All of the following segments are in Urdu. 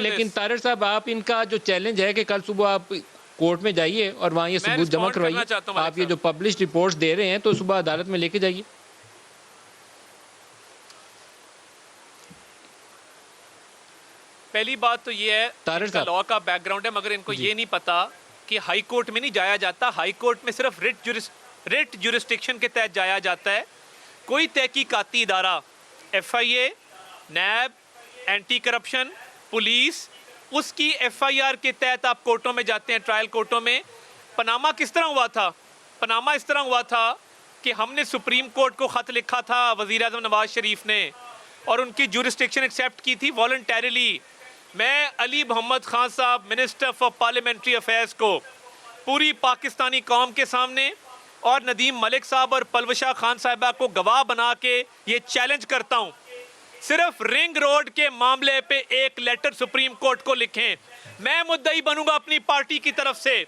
لیکن طاہر صاحب آپ ان کا جو چیلنج ہے کہ کل صبح آپ کورٹ میں جائیے اور وہاں یہ ثبوت جمع کروائیے. آپ یہ جو پبلش رپورٹس دے رہے ہیں تو صبح عدالت میں لے کے جائیے. پہلی بات تو یہ ہے ان کا لاء کا بیک گراؤنڈ ہے، مگر ان کو یہ نہیں پتا کہ ہائی کورٹ میں نہیں جایا جاتا. ہائی کورٹ میں صرف ریٹ جورسٹکشن کے تحت جایا جاتا ہے. کوئی تحقیقاتی ادارہ، ایف آئی اے، نیب، اینٹی کرپشن، پولیس، اس کی ایف آئی آر کے تحت آپ کورٹوں میں جاتے ہیں، ٹرائل کورٹوں میں. پاناما کس طرح ہوا تھا؟ پاناما اس طرح ہوا تھا کہ ہم نے سپریم کورٹ کو خط لکھا تھا وزیر اعظم نواز شریف نے، اور ان کی جورسٹکشن ایکسیپٹ کی تھی والنٹیریلی. میں علی محمد خان صاحب منسٹر فار پارلیمنٹری افیئرز کو پوری پاکستانی قوم کے سامنے اور ندیم ملک صاحب اور پلوشا خان صاحبہ کو گواہ بنا کے یہ چیلنج کرتا ہوں، صرف رنگ روڈ کے معاملے پہ ایک لیٹر سپریم کورٹ کو لکھیں. میں مدعی بنوں گا اپنی پارٹی کی طرف سے.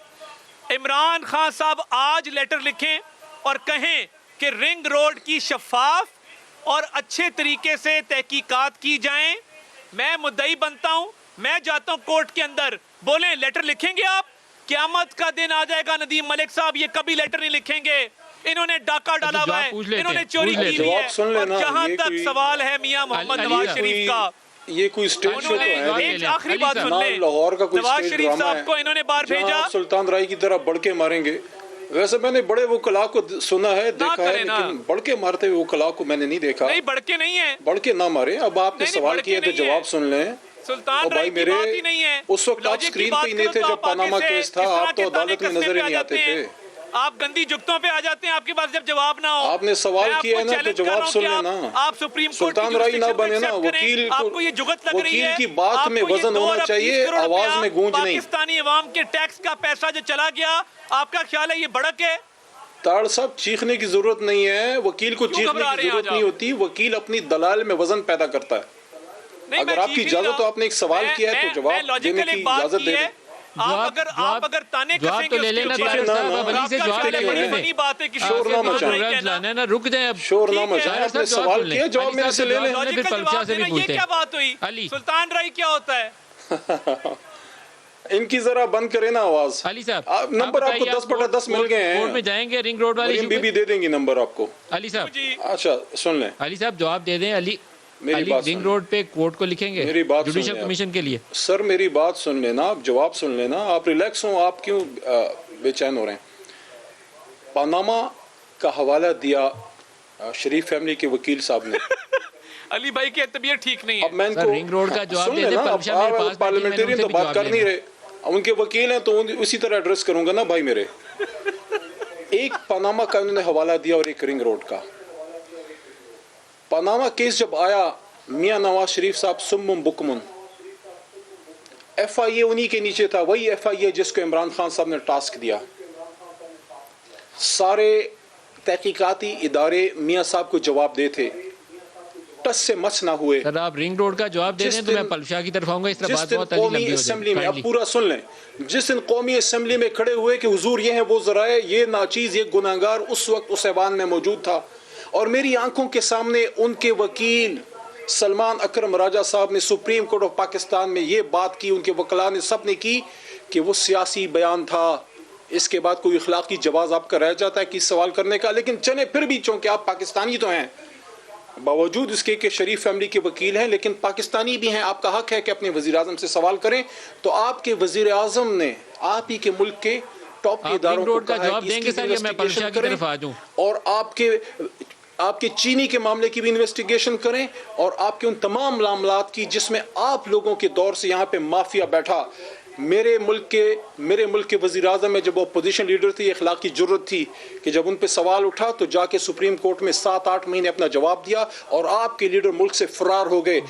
عمران خان صاحب آج لیٹر لکھیں اور کہیں کہ رنگ روڈ کی شفاف اور اچھے طریقے سے تحقیقات کی جائیں. میں مدعی بنتا ہوں، میں جاتا ہوں کورٹ کے اندر. بولیں لیٹر لکھیں گے آپ؟ قیامت کا دن آ جائے گا ندیم ملک صاحب یہ کبھی لیٹر نہیں لکھیں گے. انہوں نے ڈاکہ ڈالا ہوا ہے، انہوں نے چوری کی ہوئی ہے. اور جہاں تک سوال ہے میاں محمد نواز شریف کا، یہ کوئی اسٹیج شو تو ہے ایک آخری بات سن لیں. لاہور کا کوئی نواز اسٹیج شریف ڈرامہ صاحب کو انہوں نے باہر بھیجا، سلطان رائی کی طرح بڑھ کے ماریں گے. ویسے میں نے بڑے وہ کلا کو سنا ہے، دیکھا ہے، لیکن بڑھ کے مارتے ہوئے وہ کلا کو میں نے نہیں دیکھا. نہیں بڑھ کے نہیں ہے، بڑھ کے نہ مارے. اب آپ نے سوال کیا تو جواب سن لیں. سلطان رائی کی بات ہی نہیں ہے. اس وقت آپ سکرین پہ ہی نہیں تھے جب پاناما کیس تھا، آپ تو عدالت میں نظر ہی نہیں آتے تھے. آپ گندی جگتوں پہ آ جاتے ہیں، آپ کے پاس جب جواب نہ ہو. آپ نے سوال کیا ہے نا تو جواب سن لینا. آپ سپریم کورٹ سلطان رائی نہ بنے نا. وکیل کی بات میں وزن ہونا چاہیے، آواز میں گونج نہیں. پاکستانی عوام کے ٹیکس کا پیسہ جو چلا گیا، آپ کا خیال ہے یہ بڑک ہے؟ تاڑ صاحب چیخنے کی ضرورت نہیں ہے، وکیل کو چیخنے کی ضرورت نہیں ہوتی. وکیل اپنی دلائل میں وزن پیدا کرتا ہے. اگر آپ کی اجازت، تو آپ نے ایک سوال کیا ہے تو جواب دینے کی اجازت دے دیں. آپ اگر تانے کسیں گے شور نہ مچائیں، رک جائیں. شور نہ مچائیں. آپ نے سوال کیا، جواب میرے سے لے لیں. یہ کیا بات ہوئی؟ سلطان رائی کیا ہوتا ہے؟ ان کی ذرا بند کرے نا آواز. علی صاحب نمبر آپ کو 10/10 مل گئے ہیں. کورٹ میں جائیں گے رنگ روڈ والی بی بی دے دیں گی نمبر آپ کو. علی صاحب اچھا سن لیں. علی صاحب جواب دے دیں. علی رنگ روڈ پہ کورٹ کو لکھیں گے جوڈیشل کمیشن کے لیے. سر میری بات سن لینا، آپ جواب سن لینا. آپ ریلیکس ہوں، آپ کیوں بے چین ہو رہے ہیں؟ پاناما کا حوالہ دیا شریف فیملی کے وکیل صاحب نے. علی بھائی کی طبیعت ٹھیک نہیں ہے. اب میں ان کو رنگ روڈ کا جواب دے دیں. آپ پارلیمنٹرین تو بات کر نہیں رہے، ان کے وکیل ہیں تو اسی طرح ایڈریس کروں گا نا بھائی میرے. ایک پاناما کا انہوں نے حوالہ دیا اور ایک رنگ روڈ کا. پاناما کیس جب آیا، میاں نواز شریف صاحب سمم بکمن، ایف آئی اے انہی کے نیچے تھا، وہی ایف آئی اے جس کو عمران خان صاحب نے ٹاسک دیا. سارے تحقیقاتی ادارے میاں صاحب کو جواب دے تھے، ٹس سے مس نہ ہوئے. سر آپ رنگ روڈ کا جواب دے دیں تو میں پلشا کی طرف آؤں گا. اس طرح بات بہت قومی اسمبلی میں، اب پورا سن لیں، جس دن قومی اسمبلی میں کھڑے ہوئے کہ حضور یہ ہیں وہ ذرائع، یہ ناچیز، یہ گناہگار، اس وقت اس ایوان میں موجود تھا. اور میری آنکھوں کے سامنے ان کے وکیل سلمان اکرم راجہ صاحب نے سپریم کورٹ آف پاکستان میں یہ بات کی، ان کے وکلاء نے سب نے کی کہ وہ سیاسی بیان تھا. اس کے بعد کوئی اخلاقی جواز آپ کا رہ جاتا ہے کہ سوال کرنے کا؟ لیکن چلے پھر بھی، چونکہ آپ پاکستانی تو ہیں، باوجود اس کے کہ شریف فیملی کے وکیل ہیں لیکن پاکستانی بھی ہیں، آپ کا حق ہے کہ اپنے وزیر اعظم سے سوال کریں. تو آپ کے وزیر اعظم نے آپ ہی کے ملک کے ٹاپ کے اداروں کو کہا ہے کہ اس کی انویسٹیگیشن کریں، اور آپ کے چینی کے معاملے کی بھی انویسٹیگیشن کریں، اور آپ کے ان تمام معاملات کی جس میں آپ لوگوں کے دور سے یہاں پہ مافیا بیٹھا. میرے ملک کے وزیر اعظم میں جب وہ اپوزیشن لیڈر تھی، اخلاقی جرت تھی کہ جب ان پہ سوال اٹھا تو جا کے سپریم کورٹ میں 7-8 مہینے اپنا جواب دیا، اور آپ کے لیڈر ملک سے فرار ہو گئے.